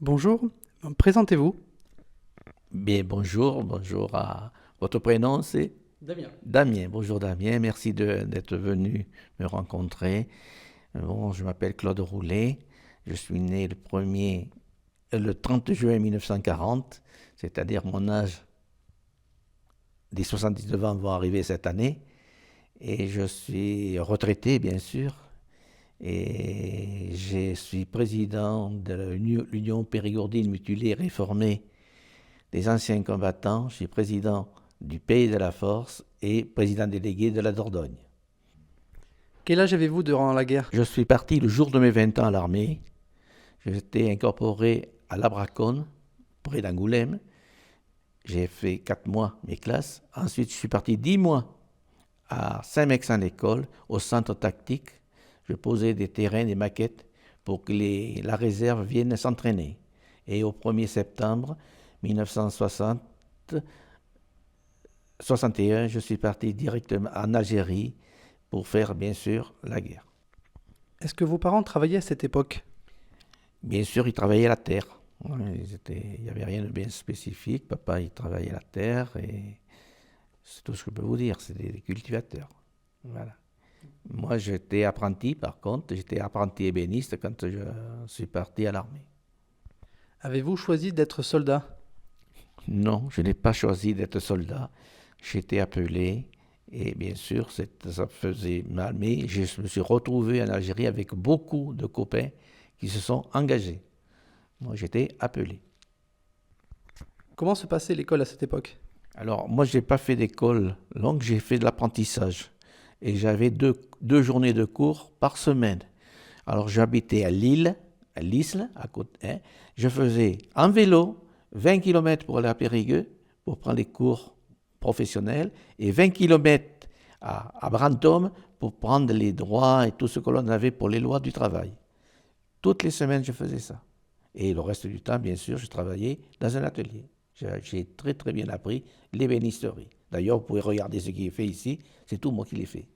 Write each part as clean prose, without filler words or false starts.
Bonjour, présentez-vous. Bien, bonjour à votre prénom, c'est Damien. Damien. Bonjour Damien, merci d'être venu me rencontrer. Bon, je m'appelle Claude Roulet, je suis né le 30 juin 1940, c'est-à-dire mon âge des 79 ans va arriver cette année, et je suis retraité bien sûr, et je suis président de l'Union périgourdine mutilée réformée des anciens combattants. Je suis président du Pays de la Force et président délégué de la Dordogne. Quel âge avez-vous durant la guerre? Je suis parti le jour de mes 20 ans à l'armée. J'étais incorporé à Labraconne, près d'Angoulême. J'ai fait 4 mois mes classes. Ensuite, je suis parti 10 mois à Saint-Mex-en-École, au centre tactique. Je posais des terrains, des maquettes pour que la réserve vienne s'entraîner. Et au 1er septembre 1960, 61, je suis parti directement en Algérie pour faire bien sûr la guerre. Est-ce que vos parents travaillaient à cette époque? Bien sûr, ils travaillaient la terre. Il n'y avait rien de bien spécifique. Papa, il travaillait la terre et c'est tout ce que je peux vous dire. C'était des cultivateurs. Voilà. Moi, j'étais apprenti, par contre. J'étais apprenti ébéniste quand je suis parti à l'armée. Avez-vous choisi d'être soldat? Non, je n'ai pas choisi d'être soldat. J'étais appelé et bien sûr, ça faisait mal, mais je me suis retrouvé en Algérie avec beaucoup de copains qui se sont engagés. Moi, j'étais appelé. Comment se passait l'école à cette époque? Alors, moi, je n'ai pas fait d'école longue, j'ai fait de l'apprentissage. Et j'avais deux journées de cours par semaine. Alors, j'habitais à Lille, à l'Isle, à côté. Hein. Je faisais en vélo 20 kilomètres pour aller à Périgueux, pour prendre les cours professionnels, et 20 kilomètres à Brantôme pour prendre les droits et tout ce que l'on avait pour les lois du travail. Toutes les semaines, je faisais ça. Et le reste du temps, bien sûr, je travaillais dans un atelier. J'ai très très bien appris l'ébénisterie. D'ailleurs, vous pouvez regarder ce qui est fait ici, c'est tout moi qui l'ai fait.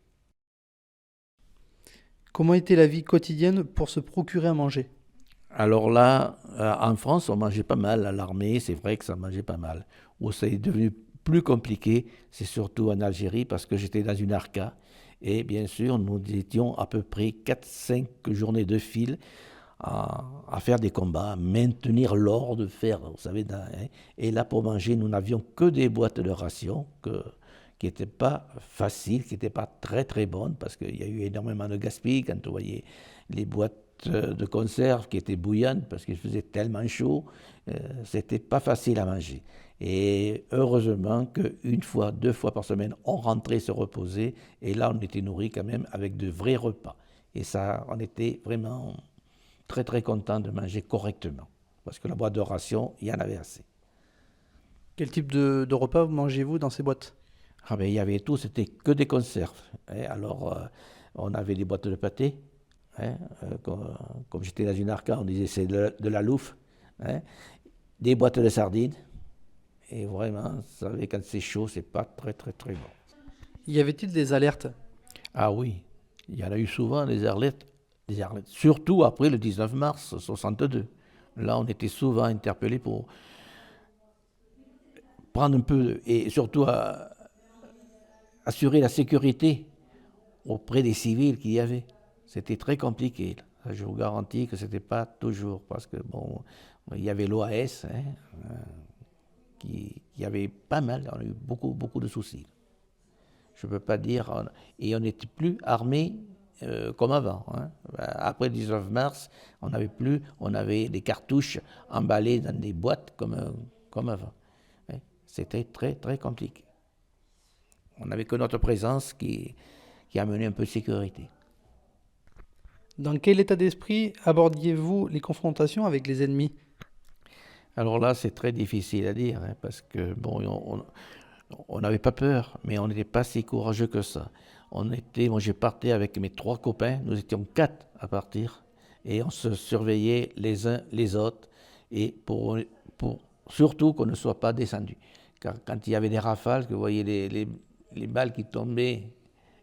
Comment était la vie quotidienne pour se procurer à manger? Alors là, en France, on mangeait pas mal à l'armée, c'est vrai que ça mangeait pas mal. Où c'est devenu plus compliqué, c'est surtout en Algérie parce que j'étais dans une arca. Et bien sûr, nous étions à peu près 4-5 journées de fil à faire des combats, à maintenir l'ordre, faire, vous savez, hein. Et là, pour manger, nous n'avions que des boîtes de rations qui n'étaient pas faciles, qui n'étaient pas très très bonnes, parce qu'il y a eu énormément de gaspillage quand vous voyez les boîtes de conserve qui étaient bouillantes, parce qu'il faisait tellement chaud, c'était pas facile à manger. Et heureusement qu'une fois, 2 fois par semaine, on rentrait se reposer, et là, on était nourri quand même avec de vrais repas. Et ça, on était vraiment très très content de manger correctement. Parce que la boîte de ration, il y en avait assez. Quel type de repas mangez-vous dans ces boîtes? Ah ben, il y avait tout, c'était que des conserves. Hein. Alors, on avait des boîtes de pâté. Hein, comme j'étais dans une arca, on disait c'est de la loufe. Hein, des boîtes de sardines. Et vraiment, vous savez, quand c'est chaud, c'est pas très très très bon. Y avait-il des alertes? Ah oui, il y en a eu souvent des arlettes, surtout après le 19 mars 62. Là, on était souvent interpellés pour prendre un peu, et surtout assurer la sécurité auprès des civils qu'il y avait. C'était très compliqué. Je vous garantis que ce n'était pas toujours, parce que bon, il y avait l'OAS hein, qui avait pas mal, on a eu beaucoup, beaucoup de soucis. Je ne peux pas dire, et on n'était plus armé comme avant. Hein. Après le 19 mars, on avait des cartouches emballées dans des boîtes comme avant. Hein. C'était très, très compliqué. On n'avait que notre présence qui amenait un peu de sécurité. Dans quel état d'esprit abordiez-vous les confrontations avec les ennemis? Alors là, c'est très difficile à dire, hein, parce que bon, on n'avait pas peur, mais on n'était pas si courageux que ça. Moi, j'ai parti avec mes 3 copains, nous étions 4 à partir, et on se surveillait les uns les autres, et pour surtout qu'on ne soit pas descendu. Car quand il y avait des rafales, que vous voyez les balles qui tombaient,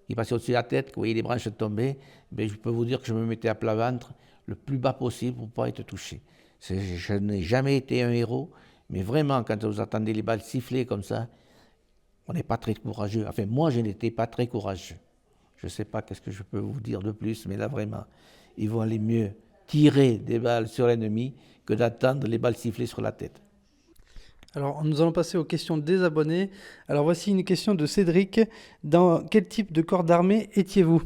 qui passaient au-dessus de la tête, que vous voyez les branches tomber, ben, je peux vous dire que je me mettais à plat ventre le plus bas possible pour ne pas être touché. Je n'ai jamais été un héros, mais vraiment, quand vous attendez les balles siffler comme ça, on n'est pas très courageux. Enfin, moi, je n'étais pas très courageux. Je ne sais pas qu'est-ce que je peux vous dire de plus, mais là, vraiment, il vaut aller mieux tirer des balles sur l'ennemi que d'attendre les balles siffler sur la tête. Alors, nous allons passer aux questions des abonnés. Alors, voici une question de Cédric. Dans quel type de corps d'armée étiez-vous?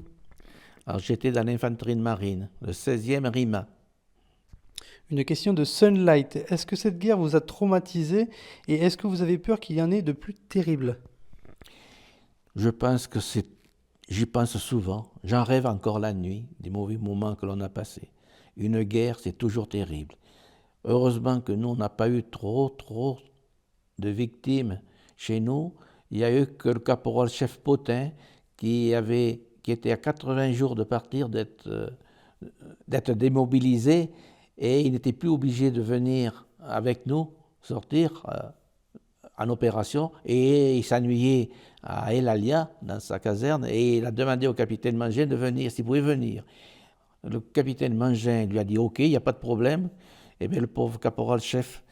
Alors, j'étais dans l'infanterie de marine, le 16e RIMA. Une question de Sunlight. Est-ce que cette guerre vous a traumatisé et est-ce que vous avez peur qu'il y en ait de plus terrible? Je pense que c'est... J'y pense souvent, j'en rêve encore la nuit, des mauvais moments que l'on a passés. Une guerre, c'est toujours terrible. Heureusement que nous, on n'a pas eu trop de victimes chez nous. Il n'y a eu que le caporal-chef Potin qui était à 80 jours de partir, d'être démobilisé, et il n'était plus obligé de venir avec nous sortir en opération, et il s'ennuyait à El Alia, dans sa caserne, et il a demandé au capitaine Mangin de venir, s'il pouvait venir. Le capitaine Mangin lui a dit OK, il n'y a pas de problème. Et bien le pauvre caporal-chef,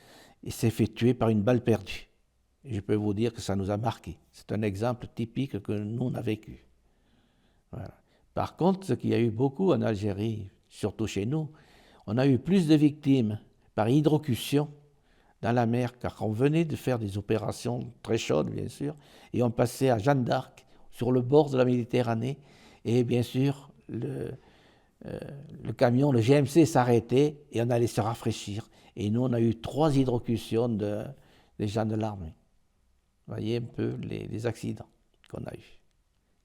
il s'est fait tuer par une balle perdue. Et je peux vous dire que ça nous a marqué. C'est un exemple typique que nous, on a vécu. Voilà. Par contre, ce qu'il y a eu beaucoup en Algérie, surtout chez nous, on a eu plus de victimes par hydrocution dans la mer, car on venait de faire des opérations très chaudes, bien sûr, et on passait à Jeanne d'Arc, sur le bord de la Méditerranée, et bien sûr, le camion, le GMC s'arrêtait, et on allait se rafraîchir. Et nous, on a eu 3 hydrocutions des gens de l'armée. Vous voyez un peu les accidents qu'on a eus.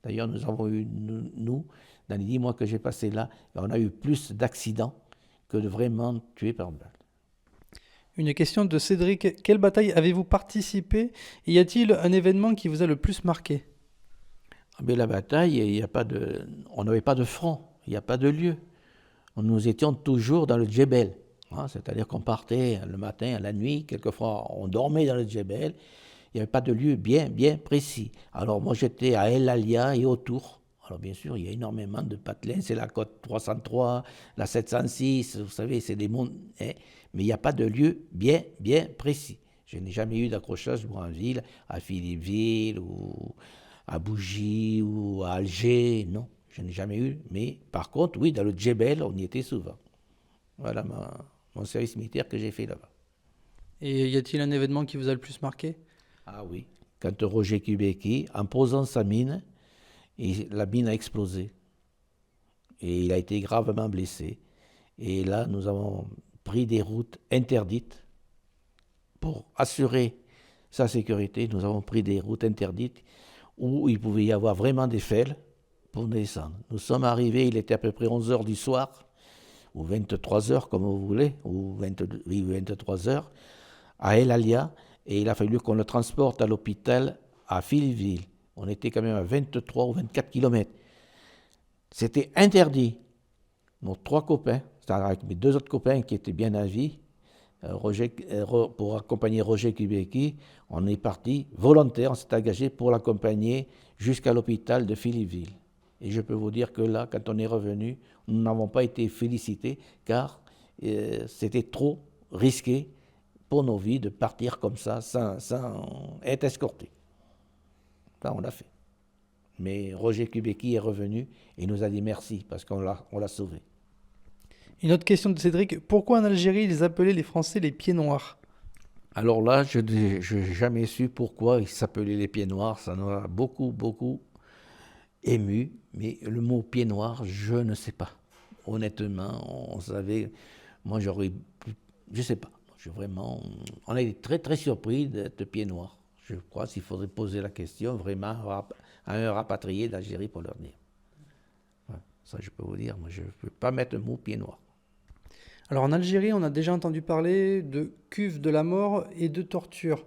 D'ailleurs, nous avons eu, nous, dans les 10 mois que j'ai passé là, on a eu plus d'accidents que de vraiment tués par balle. Une question de Cédric. Quelle bataille avez-vous participé? Et y a-t-il un événement qui vous a le plus marqué? Mais la bataille, on n'avait pas de front, il n'y a pas de lieu. Nous étions toujours dans le djebel, hein, c'est-à-dire qu'on partait le matin, la nuit, quelquefois on dormait dans le djebel. Il n'y avait pas de lieu bien précis. Alors moi j'étais à El Alia et autour. Alors bien sûr, il y a énormément de patelins, c'est la côte 303, la 706, vous savez, c'est des monts, hein, mais il n'y a pas de lieu bien précis. Je n'ai jamais eu d'accrochage en ville, à Philippeville ou à Bougie ou à Alger, non, je n'ai jamais eu. Mais par contre, oui, dans le Djebel, on y était souvent. Voilà mon service militaire que j'ai fait là-bas. Et y a-t-il un événement qui vous a le plus marqué? Ah oui, quand Roger Kubeki, en posant sa mine, la mine a explosé. Et il a été gravement blessé. Et là, nous avons pris des routes interdites pour assurer sa sécurité. Nous avons pris des routes interdites où il pouvait y avoir vraiment des fêles pour descendre. Nous sommes arrivés, il était à peu près 11 heures du soir, ou 23 heures comme vous voulez, ou 23 heures, à El Alia, et il a fallu qu'on le transporte à l'hôpital à Philippeville. On était quand même à 23 ou 24 kilomètres. C'était interdit. Nos 3 copains, c'est-à-dire avec mes 2 autres copains qui étaient bien à vie, pour accompagner Roger Kubeki, on est parti volontaire, on s'est engagé pour l'accompagner jusqu'à l'hôpital de Philippeville. Et je peux vous dire que là, quand on est revenu, nous n'avons pas été félicités car c'était trop risqué pour nos vies de partir comme ça sans être escortés. Ça, on l'a fait. Mais Roger Kubeki est revenu et nous a dit merci parce qu'on l'a sauvé. Une autre question de Cédric. Pourquoi en Algérie ils appelaient les Français les pieds noirs? Alors là, je n'ai jamais su pourquoi ils s'appelaient les pieds noirs. Ça nous a beaucoup ému. Mais le mot pied noir, je ne sais pas. Honnêtement, on savait. Moi, je sais pas. On a été très surpris d'être pieds noirs. Je crois qu'il faudrait poser la question vraiment à un rapatrié d'Algérie pour leur dire. Ouais, ça, je peux vous dire. Moi, je ne peux pas mettre le mot pied noir. Alors en Algérie, on a déjà entendu parler de cuve de la mort et de torture.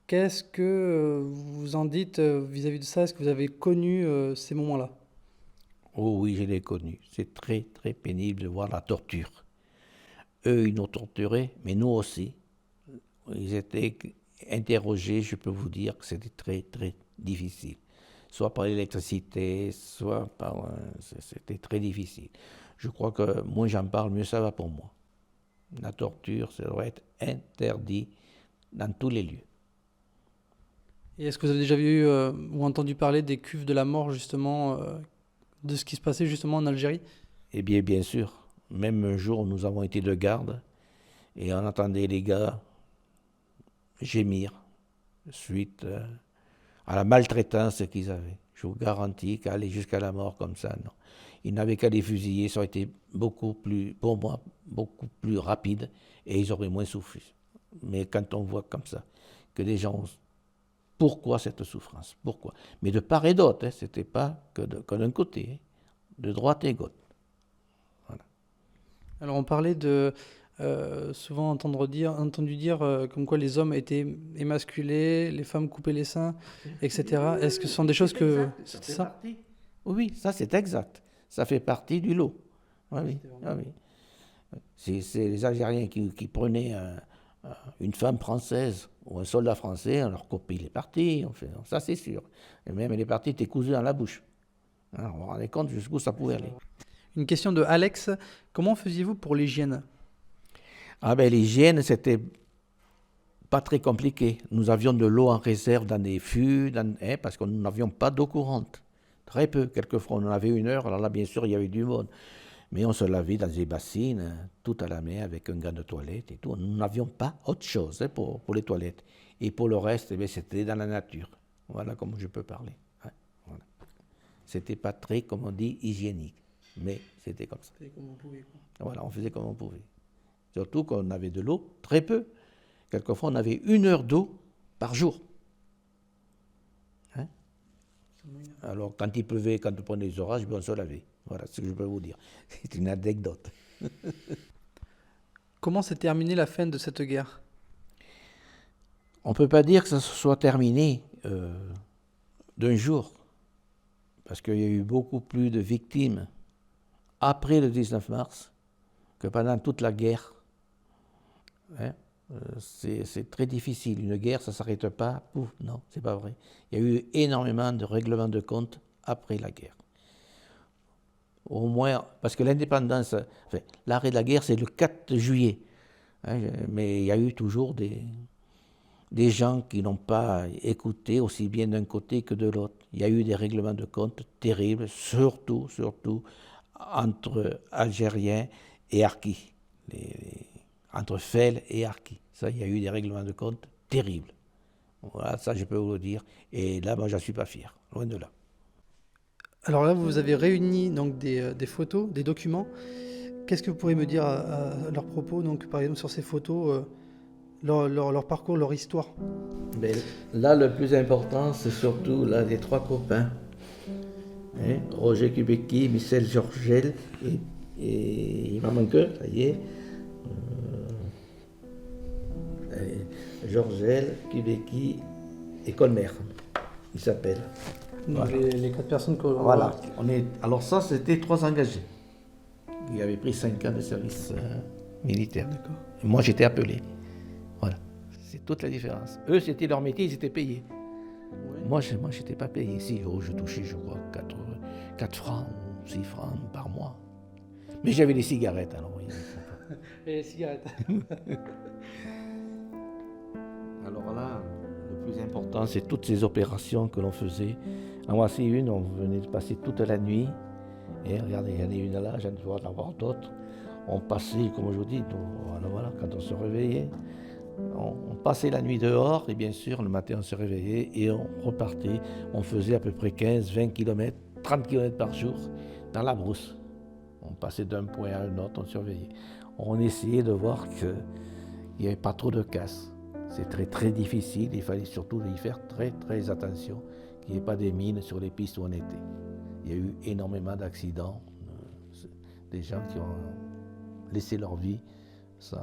Qu'est-ce que vous en dites vis-à-vis de ça? Est-ce que vous avez connu ces moments-là? Oh oui, je l'ai connu. C'est très pénible de voir la torture. Eux, ils nous torturaient, mais nous aussi. Ils étaient interrogés, je peux vous dire que c'était très difficile. Soit par l'électricité, soit par... C'était très difficile. Je crois que moins j'en parle, mieux ça va pour moi. La torture, ça doit être interdit dans tous les lieux. Et est-ce que vous avez déjà vu ou entendu parler des cuves de la mort, justement, de ce qui se passait justement en Algérie? Eh bien, bien sûr, même un jour, nous avons été de garde et on entendait les gars gémir suite à la maltraitance qu'ils avaient. Je vous garantis qu'aller jusqu'à la mort comme ça, non. Ils n'avaient qu'à les fusiller, ça aurait été beaucoup plus, pour moi, beaucoup plus rapide et ils auraient moins souffert. Mais quand on voit comme ça, que des gens... Pourquoi cette souffrance? Pourquoi? Mais de part et d'autre, hein, ce n'était pas que d'un côté, hein, de droite et gauche. Voilà. Alors on parlait de souvent entendu dire comme quoi les hommes étaient émasculés, les femmes coupaient les seins, etc. Est-ce que ce sont des choses que... C'est ça? Oui, ça c'est exact. Ça fait partie du lot. Oui, oui, ah oui. C'est les Algériens qui prenaient une femme française ou un soldat français, on leur copie les parties, ça c'est sûr. Et même les parties étaient cousues dans la bouche. Alors, on vous rendez compte jusqu'où ça pouvait aller. Une question de Alex. Comment faisiez-vous pour l'hygiène? Ah ben l'hygiène, c'était pas très compliqué. Nous avions de l'eau en réserve dans des fûts, parce que nous n'avions pas d'eau courante. Très peu, quelquefois on en avait 1 heure, alors là bien sûr il y avait du monde. Mais on se lavait dans des bassines, tout à la main, avec un gant de toilette et tout. Nous n'avions pas autre chose pour les toilettes. Et pour le reste, eh bien, c'était dans la nature. Voilà comment je peux parler. Ouais, voilà. C'était pas très, comme on dit, hygiénique. Mais c'était comme ça. C'était comme on pouvait, quoi. Voilà, on faisait comme on pouvait. Surtout qu'on avait de l'eau, très peu. Quelquefois, on avait 1 heure d'eau par jour. Hein? Alors, quand il pleuvait, quand on prenait les orages, on se lavait. Voilà ce que je peux vous dire. C'est une anecdote. Comment s'est terminée la fin de cette guerre? On ne peut pas dire que ça se soit terminé d'un jour, parce qu'il y a eu beaucoup plus de victimes après le 19 mars que pendant toute la guerre. Hein? C'est très difficile. Une guerre, ça ne s'arrête pas. Pouf, non, c'est pas vrai. Il y a eu énormément de règlements de compte après la guerre. Au moins, parce que l'indépendance, enfin, l'arrêt de la guerre, c'est le 4 juillet. Hein, mais il y a eu toujours des gens qui n'ont pas écouté aussi bien d'un côté que de l'autre. Il y a eu des règlements de compte terribles, surtout entre Algériens et Harkis, entre Fell et Harkis. Ça, il y a eu des règlements de compte terribles. Voilà, ça je peux vous le dire. Et là, moi, j'en suis pas fier, loin de là. Alors là, vous avez réuni donc des photos, des documents. Qu'est-ce que vous pourriez me dire à leur propos, donc par exemple sur ces photos, leur parcours, leur histoire? Mais là, le plus important, c'est surtout là, les 3 copains. Hein, Roger Kubecki, Michel Georgel et il m'en manque un, ça y est. Georgel, Kubecki et Colmer, il s'appelle. Donc Voilà. les 4 personnes que Voilà. Alors ça, c'était 3 engagés. Ils avaient pris 5 ans de service militaire. D'accord. Et moi, j'étais appelé. Voilà. C'est toute la différence. Eux, c'était leur métier, ils étaient payés. Ouais. Moi, je n'étais pas payé. Si, je touchais, je crois, 4 francs ou 6 francs par mois. Mais j'avais des cigarettes, alors oui. Et les cigarettes. Alors là, le plus important, c'est toutes ces opérations que l'on faisait. En voici une, on venait de passer toute la nuit. Et regardez, il y en a une là, j'en dois en avoir d'autres. On passait, comme je vous dis, voilà, quand on se réveillait, on passait la nuit dehors, et bien sûr, le matin, on se réveillait et on repartait. On faisait à peu près 15, 20 km, 30 km par jour dans la brousse. On passait d'un point à un autre, on surveillait. On essayait de voir qu'il n'y avait pas trop de casse. C'est très, très difficile. Il fallait surtout y faire très, très attention qu'il n'y ait pas des mines sur les pistes où on était. Il y a eu énormément d'accidents, des gens qui ont laissé leur vie. C'est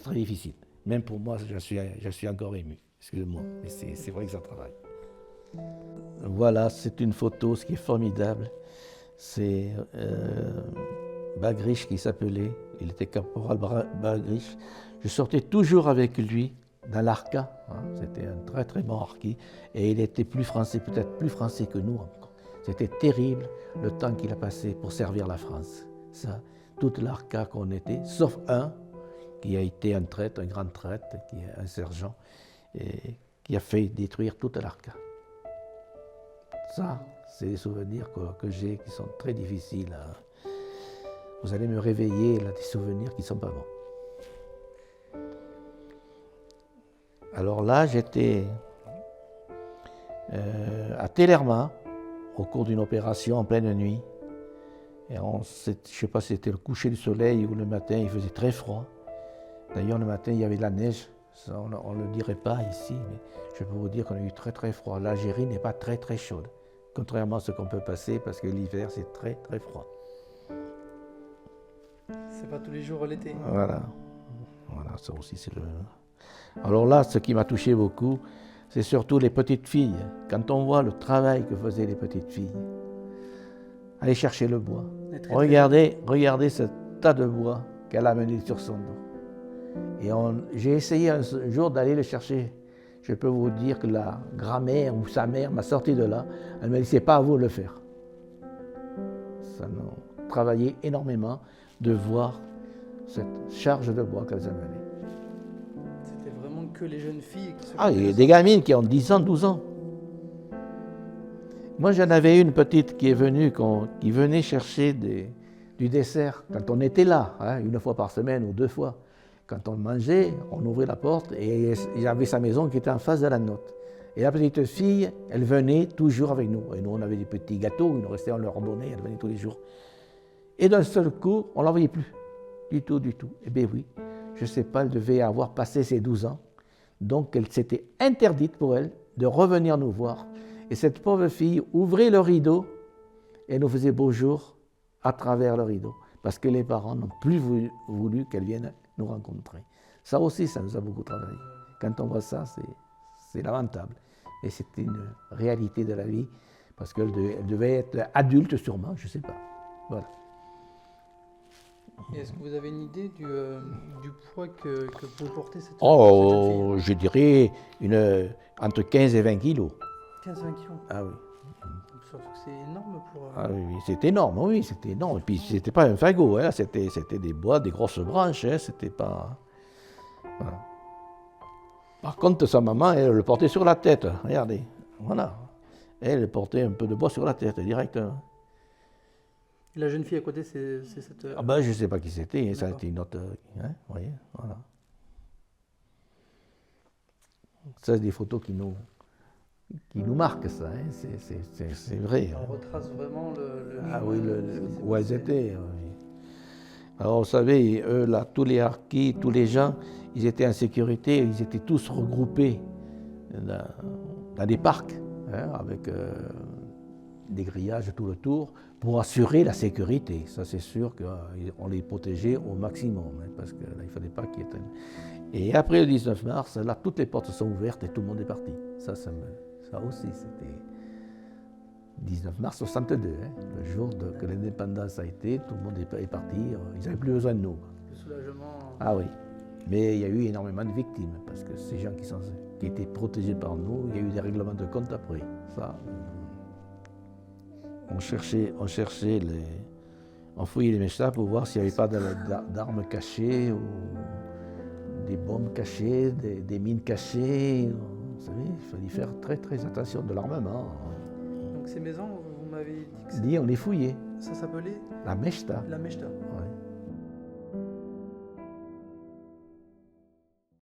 très difficile. Même pour moi, je suis encore ému. Excusez-moi, mais c'est vrai que ça travaille. Voilà, c'est une photo, ce qui est formidable. C'est Bagriche qui s'appelait. Il était caporal Bagriche. Je sortais toujours avec lui dans l'Arca. Hein. C'était un très très bon harki. Et il était plus français, peut-être plus français que nous encore. C'était terrible le temps qu'il a passé pour servir la France. Ça, toute l'Arca qu'on était, sauf un qui a été un traître, un grand traître, qui est un sergent, et qui a fait détruire toute l'Arca. Ça, c'est des souvenirs que j'ai qui sont très difficiles. Vous allez me réveiller là, des souvenirs qui ne sont pas bons. Alors là, j'étais à Tellerma, au cours d'une opération en pleine nuit. Et je ne sais pas si c'était le coucher du soleil ou le matin, il faisait très froid. D'ailleurs, le matin, il y avait de la neige. Ça, on ne le dirait pas ici, mais je peux vous dire qu'on a eu très très froid. L'Algérie n'est pas très très chaude, contrairement à ce qu'on peut passer, parce que l'hiver, c'est très très froid. C'est pas tous les jours l'été. Voilà, ça aussi c'est le... Alors là, ce qui m'a touché beaucoup, c'est surtout les petites filles. Quand on voit le travail que faisaient les petites filles, aller chercher le bois. Regardez ce tas de bois qu'elle a amené sur son dos. Et j'ai essayé un jour d'aller le chercher. Je peux vous dire que la grand-mère ou sa mère m'a sorti de là. Elle m'a dit, c'est pas à vous de le faire. Ça m'a travaillé énormément de voir cette charge de bois qu'elles amenaient. C'était vraiment que les jeunes filles qui se... Ah, il y a des gamines qui ont 10 ans, 12 ans. Moi, j'en avais une petite qui est venue, qui venait chercher du dessert quand on était là, une fois par semaine ou 2 fois. Quand on mangeait, on ouvrait la porte et il y avait sa maison qui était en face de la nôtre. Et la petite fille, elle venait toujours avec nous. Et nous, on avait des petits gâteaux, il nous restait, on leur donnait, elle venait tous les jours. Et d'un seul coup, on ne la voyait plus. Du tout, du tout. Eh bien oui, je ne sais pas, elle devait avoir passé ses 12 ans. Donc, elle s'était interdite pour elle de revenir nous voir. Et cette pauvre fille ouvrait le rideau et nous faisait beau jour à travers le rideau. Parce que les parents n'ont plus voulu qu'elle vienne nous rencontrer. Ça aussi, ça nous a beaucoup travaillé. Quand on voit ça, c'est lamentable. Et c'était une réalité de la vie, parce qu'elle devait être adulte sûrement, je ne sais pas. Voilà. Et est-ce que vous avez une idée du poids que peut porter cette Oh, fille? je dirais entre 15 et 20 kilos. 15-20 kilos. Ah oui. Surtout que c'est énorme pour... Ah oui, c'était énorme, oui, c'était énorme. Et puis, c'était pas un fagot, hein, c'était des bois, des grosses branches, hein, c'était pas... Voilà. Par contre, sa maman, elle le portait sur la tête, regardez, voilà. Elle portait un peu de bois sur la tête, directement. La jeune fille à côté, c'est cette... Ah ben, je ne sais pas qui c'était, ça a D'accord. été une autre... Hein, vous voyez, voilà. Ça, c'est des photos qui nous marquent, ça, hein, c'est vrai. On retrace vraiment le Ah chemin oui, de ce qui s'est où elles passé. étaient. Oui. Alors, vous savez, eux, là, tous les harkis, tous les gens, ils étaient en sécurité, ils étaient tous regroupés dans des parcs, hein, avec des grillages tout le tour, pour assurer la sécurité. Ça, c'est sûr qu'on les protégeait au maximum, hein, parce qu'il ne fallait pas qu'il y ait... Et après le 19 mars, là, toutes les portes sont ouvertes et tout le monde est parti. Ça aussi, c'était 19 mars 62, hein, le jour que l'indépendance a été, tout le monde est parti, ils n'avaient plus besoin de nous. Le soulagement... Ah oui, mais il y a eu énormément de victimes, parce que ces gens qui étaient protégés par nous, il y a eu des règlements de compte après. Ça, on fouillait les méchants pour voir s'il n'y avait pas d'armes cachées, ou des bombes cachées, des mines cachées. Vous savez, il fallait faire très très attention de l'armement. Donc ces maisons, vous m'avez dit que On les fouillait. ça s'appelait La Mechta. la Mechta.